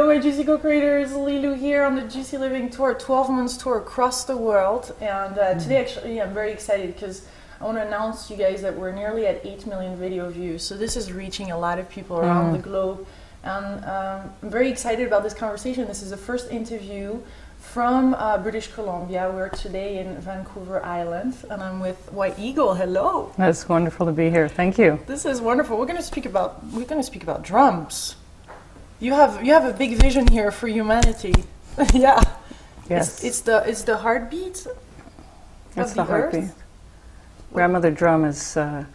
my Juicy co-creators, Lilu here on the Juicy Living Tour, 12 months tour across the world. And today actually I'm very excited because I want to announce to you guys that we're nearly at 8 million video views. So this is reaching a lot of people around the globe. And I'm very excited about this conversation. This is the first interview from British Columbia. We're today in Vancouver Island, and I'm with White Eagle. Hello. It's wonderful to be here. Thank you. This is wonderful. We're going to speak about drums. You have a big vision here for humanity. Yeah. Yes. It's the heartbeat. It's the heartbeat. Grandmother Drum is a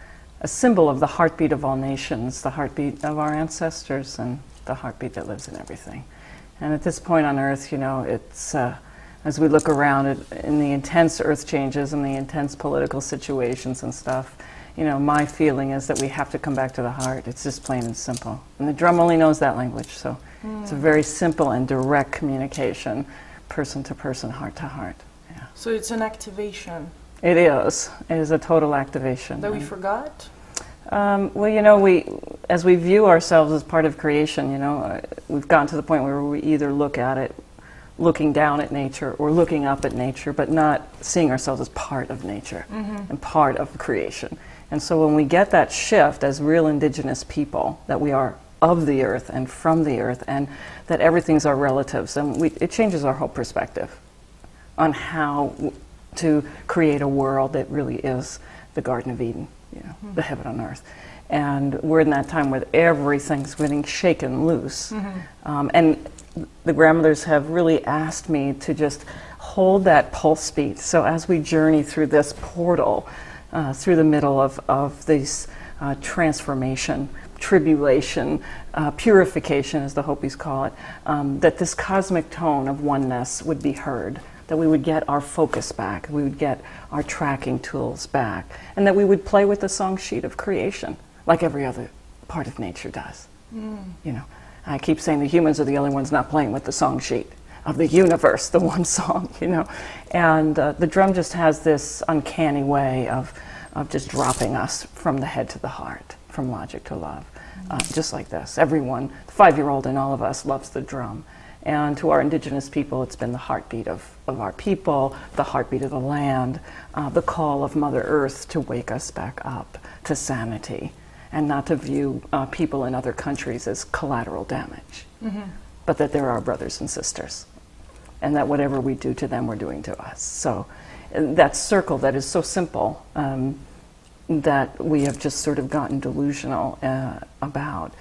symbol of the heartbeat of all nations, the heartbeat of our ancestors, and the heartbeat that lives in everything. And at this point on Earth, you know, it's as we look around in the intense Earth changes and the intense political situations and stuff, you know, my feeling is that we have to come back to the heart. It's just plain and simple. And the drum only knows that language, so it's a very simple and direct communication, person to person, heart to heart. Yeah. So it's an activation. It is. It is a total activation. That we forgot? Well, you know, as we view ourselves as part of creation, you know, we've gotten to the point where we either look at it, looking down at nature, or looking up at nature, but not seeing ourselves as part of nature and part of creation. And so when we get that shift as real indigenous people, that we are of the earth and from the earth, and that everything's our relatives, and it changes our whole perspective on how to create a world that really is the Garden of Eden, you know, the heaven on earth. And we're in that time where everything's getting shaken loose. And the grandmothers have really asked me to just hold that pulse beat. So as we journey through this portal, through the middle of this transformation, tribulation, purification, as the Hopis call it, that this cosmic tone of oneness would be heard, that we would get our focus back, we would get our tracking tools back, and that we would play with the song sheet of creation, like every other part of nature does. You know, I keep saying the humans are the only ones not playing with the song sheet of the universe, the one song, you know. And the drum just has this uncanny way of just dropping us from the head to the heart, from logic to love, just like this. Everyone, the 5-year-old in all of us loves the drum. And to our indigenous people, it's been the heartbeat of our people, the heartbeat of the land, the call of Mother Earth to wake us back up to sanity, and not to view people in other countries as collateral damage, but that they're our brothers and sisters, and that whatever we do to them, we're doing to us. So that circle that is so simple that we have just sort of gotten delusional about.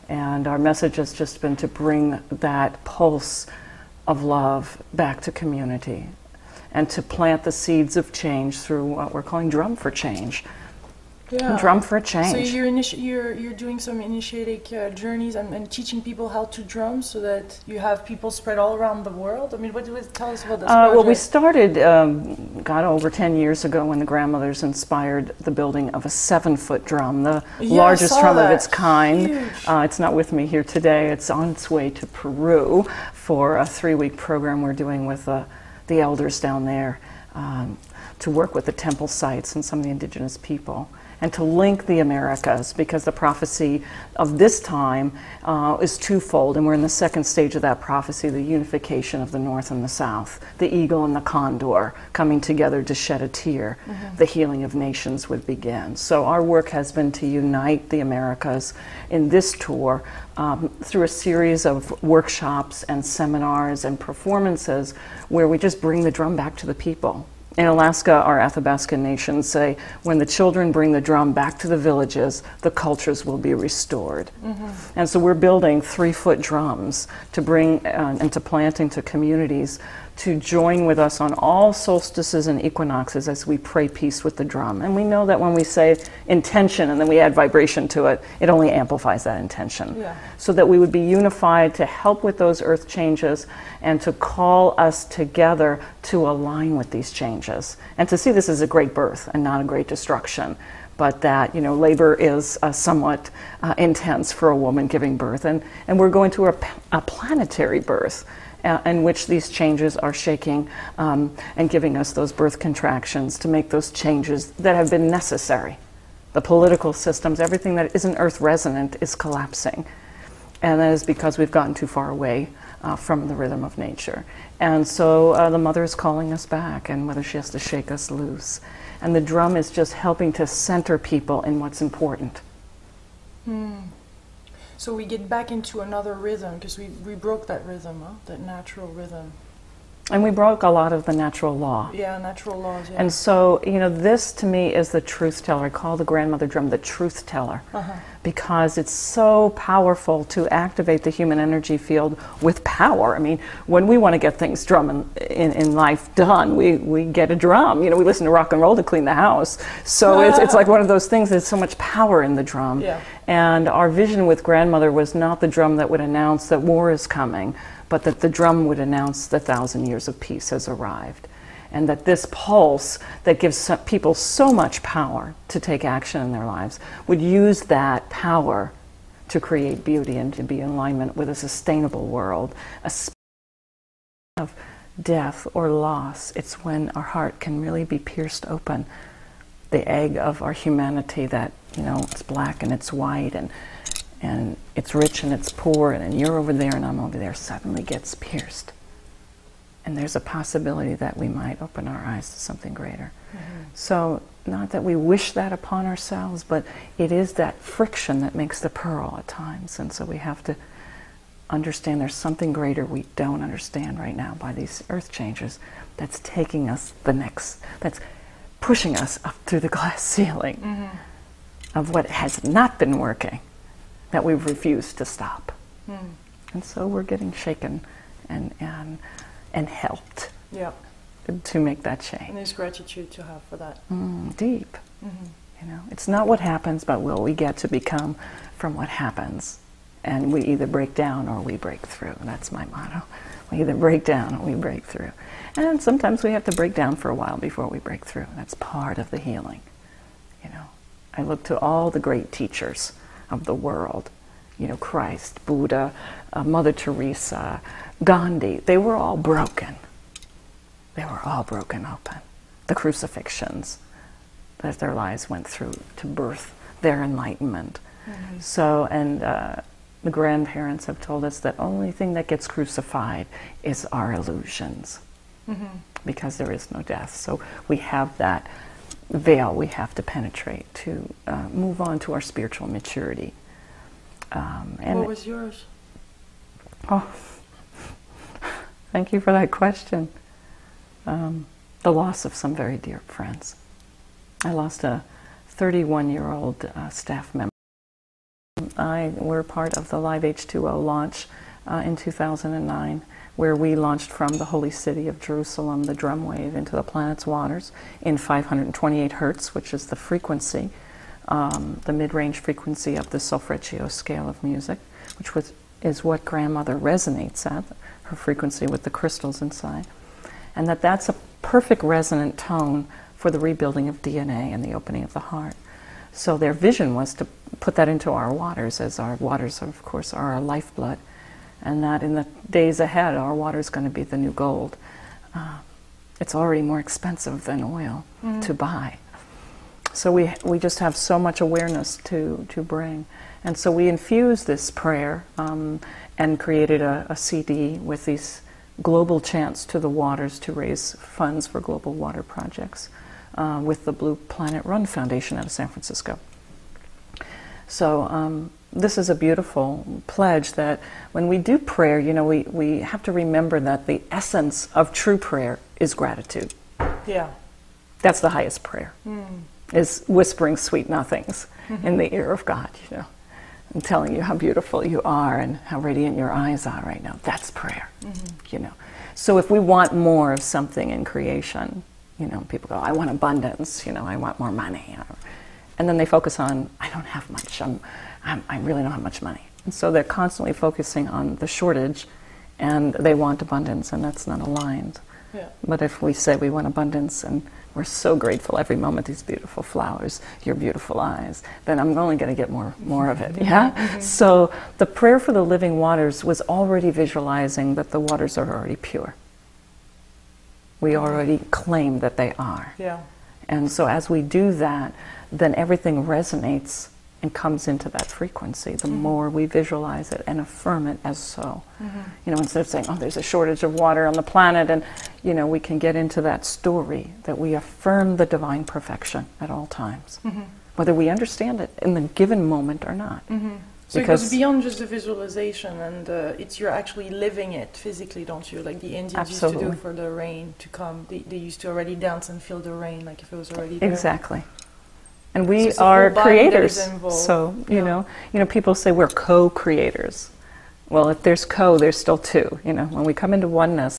And our message has just been to bring that pulse of love back to community and to plant the seeds of change through what we're calling Drum for Change. Yeah. Drum for Change. So you're doing some initiatic journeys and teaching people how to drum so that you have people spread all around the world? I mean, tell us about this project. Well, we started, over 10 years ago when the grandmothers inspired the building of a 7-foot drum, the largest drum of its kind. It's not with me here today. It's on its way to Peru for a 3-week program we're doing with the elders down there to work with the temple sites and some of the indigenous people, and to link the Americas, because the prophecy of this time is twofold, and we're in the second stage of that prophecy, the unification of the North and the South, the eagle and the condor coming together to shed a tear. The healing of nations would begin. So our work has been to unite the Americas in this tour through a series of workshops and seminars and performances where we just bring the drum back to the people. In Alaska, our Athabascan nations say, when the children bring the drum back to the villages, the cultures will be restored. And so we're building 3-foot drums to bring and to plant into communities to join with us on all solstices and equinoxes as we pray peace with the drum. And we know that when we say intention and then we add vibration to it, it only amplifies that intention. So that we would be unified to help with those earth changes and to call us together to align with these changes. And to see this as a great birth and not a great destruction. But that, you know, labor is somewhat intense for a woman giving birth. And we're going to a planetary birth. In which these changes are shaking and giving us those birth contractions to make those changes that have been necessary. The political systems, everything that isn't earth resonant is collapsing. And that is because we've gotten too far away from the rhythm of nature. And so the mother is calling us back, and whether she has to shake us loose. And the drum is just helping to center people in what's important. So we get back into another rhythm, because we broke that rhythm, that natural rhythm. And we broke a lot of the natural law. Yeah, natural laws, yeah. And so, you know, this to me is the truth teller. I call the grandmother drum the truth teller. Because it's so powerful to activate the human energy field with power. I mean, when we want to get things in life done, we get a drum. You know, we listen to rock and roll to clean the house. So it's like one of those things, there's so much power in the drum. Yeah. And our vision with grandmother was not the drum that would announce that war is coming, but that the drum would announce the 1,000 years of peace has arrived. And that this pulse that gives people so much power to take action in their lives would use that power to create beauty and to be in alignment with a sustainable world. A space of death or loss, it's when our heart can really be pierced open. The egg of our humanity that, you know, it's black and it's white and it's rich and it's poor, and then you're over there and I'm over there, suddenly gets pierced. And there's a possibility that we might open our eyes to something greater. So, not that we wish that upon ourselves, but it is that friction that makes the pearl at times. And so we have to understand there's something greater we don't understand right now by these earth changes that's taking us that's pushing us up through the glass ceiling of what has not been working, that we've refused to stop. And so we're getting shaken and helped to make that change. And there's gratitude to have for that. Deep. You know, it's not what happens, but will we get to become from what happens. And we either break down or we break through. That's my motto. We either break down or we break through. And sometimes we have to break down for a while before we break through. That's part of the healing. You know, I look to all the great teachers of the world. You know, Christ, Buddha, Mother Teresa, Gandhi. They were all broken. They were all broken open. The crucifixions that their lives went through to birth their enlightenment. So, and the grandparents have told us that only thing that gets crucified is our illusions, because there is no death. So we have that veil we have to penetrate to move on to our spiritual maturity. And what was yours? Oh, thank you for that question. The loss of some very dear friends. I lost a 31-year-old staff member. I were part of the Live H2O launch in 2009, where we launched from the holy city of Jerusalem, the drum wave, into the planet's waters in 528 hertz, which is the frequency, the mid-range frequency of the solfeggio scale of music, which is what grandmother resonates at, her frequency with the crystals inside. And that's a perfect resonant tone for the rebuilding of DNA and the opening of the heart. So their vision was to put that into our waters, as our waters, of course, are our lifeblood. And that in the days ahead, our water is going to be the new gold. It's already more expensive than oil to buy. So we just have so much awareness to bring. And so we infused this prayer and created a CD with these global chants to the waters to raise funds for global water projects with the Blue Planet Run Foundation out of San Francisco. So this is a beautiful pledge that when we do prayer, you know, we have to remember that the essence of true prayer is gratitude. Yeah. That's the highest prayer, is whispering sweet nothings in the ear of God, you know, and telling you how beautiful you are and how radiant your eyes are right now. That's prayer, you know. So if we want more of something in creation, you know, people go, I want abundance, you know, I want more money. And then they focus on, I don't have much, I really don't have much money. And so they're constantly focusing on the shortage, and they want abundance, and that's not aligned. Yeah. But if we say we want abundance, and we're so grateful every moment, these beautiful flowers, your beautiful eyes, then I'm only going to get more of it, yeah? So the prayer for the living waters was already visualizing that the waters are already pure. We already claim that they are. Yeah. And so as we do that, then everything resonates and comes into that frequency, the more we visualize it and affirm it as so. You know, instead of saying, oh, there's a shortage of water on the planet, and, you know, we can get into that story that we affirm the divine perfection at all times, whether we understand it in the given moment or not. So it goes beyond just the visualization, and it's you're actually living it physically, don't you? Like the Indians used to do for the rain to come. They used to already dance and feel the rain, like if it was already there. Exactly. And we are creators, so you know, people say we're co-creators. Well, if there's co, there's still two. You know, when we come into oneness,